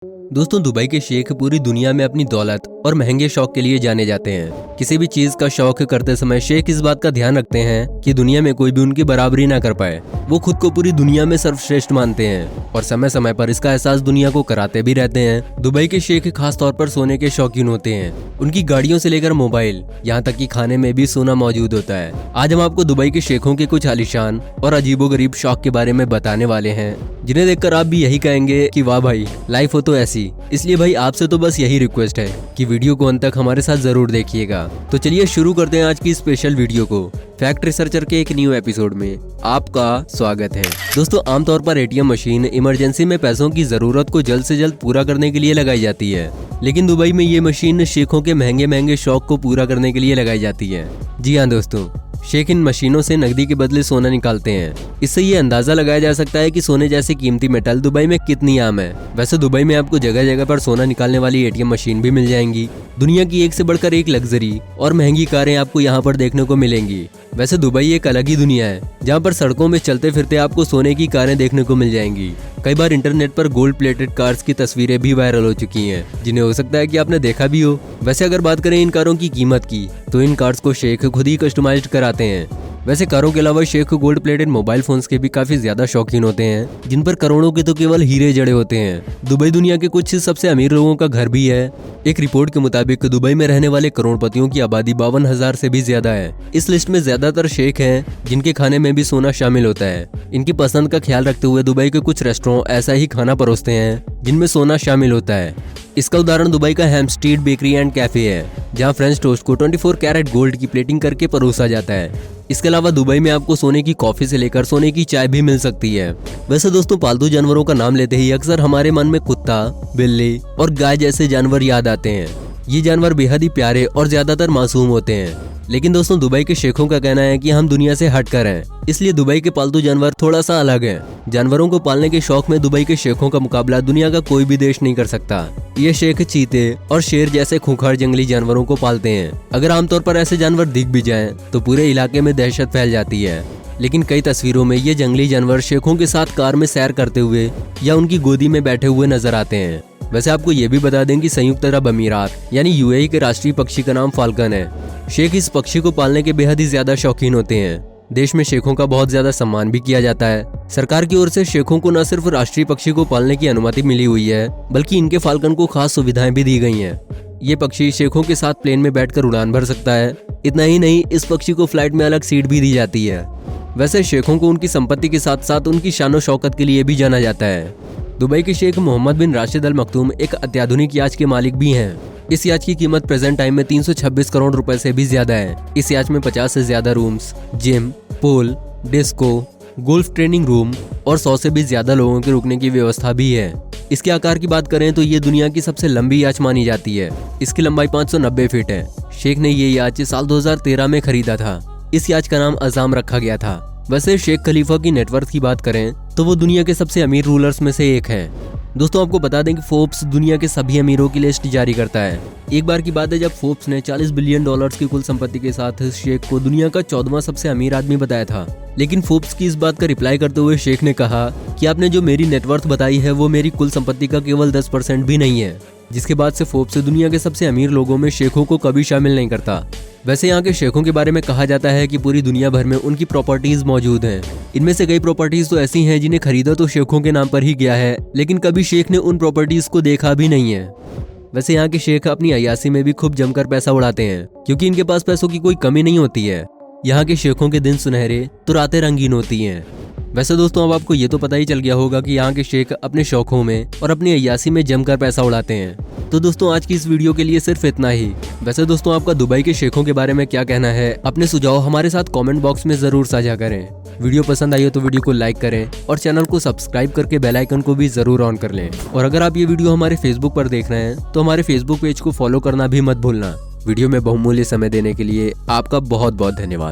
दोस्तों, दुबई के शेख पूरी दुनिया में अपनी दौलत और महंगे शौक के लिए जाने जाते हैं। किसी भी चीज का शौक करते समय शेख इस बात का ध्यान रखते हैं कि दुनिया में कोई भी उनकी बराबरी ना कर पाए। वो खुद को पूरी दुनिया में सर्वश्रेष्ठ मानते हैं और समय समय पर इसका एहसास दुनिया को कराते भी रहते हैं। दुबई के शेख खास तौर पर सोने के शौकीन होते हैं। उनकी गाड़ियों से लेकर मोबाइल, यहाँ तक कि खाने में भी सोना मौजूद होता है। आज हम आपको दुबई के शेखों के कुछ आलीशान और अजीबोगरीब शौक के बारे में बताने वाले हैं, जिन्हें देखकर आप भी यही कहेंगे कि वाह भाई, लाइफ हो तो ऐसी। इसलिए भाई आपसे तो बस यही रिक्वेस्ट है कि वीडियो को अंत तक हमारे साथ जरूर देखिएगा। तो चलिए शुरू करते हैं आज की स्पेशल वीडियो को। फैक्ट रिसर्चर के एक न्यू एपिसोड में आपका स्वागत है। दोस्तों, आमतौर पर एटीएम मशीन इमरजेंसी में पैसों की जरूरत को जल्द से जल्द पूरा करने के लिए लगाई जाती है, लेकिन दुबई में ये मशीन शेखों के महंगे महंगे शौक को पूरा करने के लिए लगाई जाती है। जी हाँ दोस्तों, शेख इन मशीनों से नकदी के बदले सोना निकालते हैं। इससे ये अंदाजा लगाया जा सकता है कि सोने जैसे कीमती मेटल दुबई में कितनी आम है। वैसे दुबई में आपको जगह जगह पर सोना निकालने वाली एटीएम मशीन भी मिल जाएंगी। दुनिया की एक से बढ़कर एक लग्जरी और महंगी कारें आपको यहाँ पर देखने को मिलेंगी। वैसे दुबई एक अलग ही दुनिया है, जहाँ पर सड़कों में चलते फिरते आपको सोने की कारें देखने को मिल जाएंगी। कई बार इंटरनेट पर गोल्ड प्लेटेड कार्स की तस्वीरें भी वायरल हो चुकी हैं, जिन्हें हो सकता है कि आपने देखा भी हो। वैसे अगर बात करें इन कारों की कीमत की, तो इन कार्स को शेख खुद ही कस्टमाइज्ड कराते हैं। वैसे कारों के अलावा शेख गोल्ड प्लेटेड मोबाइल फोन्स के भी काफी ज्यादा शौकीन होते हैं, जिन पर करोड़ों के तो केवल हीरे जड़े होते हैं। दुबई दुनिया के कुछ सबसे अमीर लोगों का घर भी है। एक रिपोर्ट के मुताबिक दुबई में रहने वाले करोड़पतियों की आबादी 52,000 से भी ज्यादा है। इस लिस्ट में ज्यादातर शेख हैं, जिनके खाने में भी सोना शामिल होता है। इनकी पसंद का ख्याल रखते हुए दुबई के कुछ रेस्टोरेंट ऐसा ही खाना परोसते हैं जिनमें सोना शामिल होता है। इसका उदाहरण दुबई का हैम्स्टीड बेकरी एंड कैफे है, जहां फ्रेंच टोस्ट को 24 कैरेट गोल्ड की प्लेटिंग करके परोसा जाता है। इसके अलावा दुबई में आपको सोने की कॉफी से लेकर सोने की चाय भी मिल सकती है। वैसे दोस्तों, पालतू जानवरों का नाम लेते ही अक्सर हमारे मन में कुत्ता, बिल्ली और गाय जैसे जानवर याद आते हैं। ये जानवर बेहद ही प्यारे और ज्यादातर मासूम होते हैं, लेकिन दोस्तों दुबई के शेखों का कहना है कि हम दुनिया से हटकर हैं, इसलिए दुबई के पालतू जानवर थोड़ा सा अलग हैं। जानवरों को पालने के शौक में दुबई के शेखों का मुकाबला दुनिया का कोई भी देश नहीं कर सकता। ये शेख चीते और शेर जैसे खूंखार जंगली जानवरों को पालते हैं। अगर आमतौर पर ऐसे जानवर दिख भी जाएं, तो पूरे इलाके में दहशत फैल जाती है। लेकिन कई तस्वीरों में ये जंगली जानवर शेखों के साथ कार में सैर करते हुए या उनकी गोदी में बैठे हुए नजर आते हैं। वैसे आपको ये भी बता दें कि संयुक्त अरब अमीरात यानी यूएई के राष्ट्रीय पक्षी का नाम फाल्कन है। शेख इस पक्षी को पालने के बेहद ही ज्यादा शौकीन होते हैं। देश में शेखों का बहुत ज्यादा सम्मान भी किया जाता है। सरकार की ओर से शेखों को न सिर्फ राष्ट्रीय पक्षी को पालने की अनुमति मिली हुई है, बल्कि इनके फाल्कन को खास सुविधाएं भी दी गई हैं। ये पक्षी शेखों के साथ प्लेन में बैठकर उड़ान भर सकता है। इतना ही नहीं, इस पक्षी को फ्लाइट में अलग सीट भी दी जाती है। वैसे शेखों को उनकी संपत्ति के साथ साथ उनकी शानो शौकत के लिए भी जाना जाता है। दुबई के शेख मोहम्मद बिन राशिद अल मखदूम एक अत्याधुनिक याच के मालिक भी हैं। इस याच की कीमत प्रेजेंट टाइम में 326 करोड़ रुपए से भी ज्यादा है। इस याच में 50 से ज्यादा rooms, gym, pool, disco, golf training room और 100 से भी ज्यादा लोगों के रुकने की व्यवस्था भी है। इसके आकार की बात करें तो ये दुनिया की सबसे लंबी याच मानी जाती है। इसकी लंबाई 590 फीट है। शेख ने ये याच साल 2013 में खरीदा था। इस याच का नाम अजाम रखा गया था। वैसे शेख खलीफा की नेटवर्थ की बात करें तो वो दुनिया के सबसे अमीर रूलर्स में से एक हैं। दोस्तों, आपको बता दें कि फोर्ब्स दुनिया के सभी अमीरों की लिस्ट जारी करता है। एक बार की बात है जब फोर्ब्स ने $40 बिलियन की कुल संपत्ति के साथ शेख को दुनिया का 14वां सबसे अमीर आदमी बताया था। लेकिन फोर्ब्स की इस बात का रिप्लाई करते हुए शेख ने कहा कि आपने जो मेरी नेटवर्थ बताई है वो मेरी कुल संपत्ति का केवल 10% भी नहीं है। जिसके बाद से फोर्ब्स दुनिया के सबसे अमीर लोगों में शेखों को कभी शामिल नहीं करता। वैसे यहाँ के शेखों के बारे में कहा जाता है कि पूरी दुनिया भर में उनकी प्रॉपर्टीज मौजूद हैं। इनमें से कई प्रॉपर्टीज तो ऐसी हैं जिन्हें खरीदा तो शेखों के नाम पर ही गया है, लेकिन कभी शेख ने उन प्रॉपर्टीज को देखा भी नहीं है। वैसे यहाँ के शेख अपनी अय्यासी में भी खूब जमकर पैसा उड़ाते हैं, क्योंकि इनके पास पैसों की कोई कमी नहीं होती है। यहाँ के शेखों के दिन सुनहरे तो रातें रंगीन होती हैं। वैसे दोस्तों, अब आपको ये तो पता ही चल गया होगा कि यहाँ के शेख अपने शौकों में और अपनी अय्यासी में जमकर पैसा उड़ाते हैं। तो दोस्तों, आज की इस वीडियो के लिए सिर्फ इतना ही। वैसे दोस्तों, आपका दुबई के शेखों के बारे में क्या कहना है? अपने सुझाव हमारे साथ कमेंट बॉक्स में जरूर साझा करें। वीडियो पसंद आई हो तो वीडियो को लाइक करें और चैनल को सब्सक्राइब करके बेल आइकन को भी जरूर ऑन कर लें। और अगर आप ये वीडियो हमारे फेसबुक पर देख रहे हैं तो हमारे फेसबुक पेज को फॉलो करना भी मत भूलना। वीडियो में बहुमूल्य समय देने के लिए आपका बहुत बहुत धन्यवाद।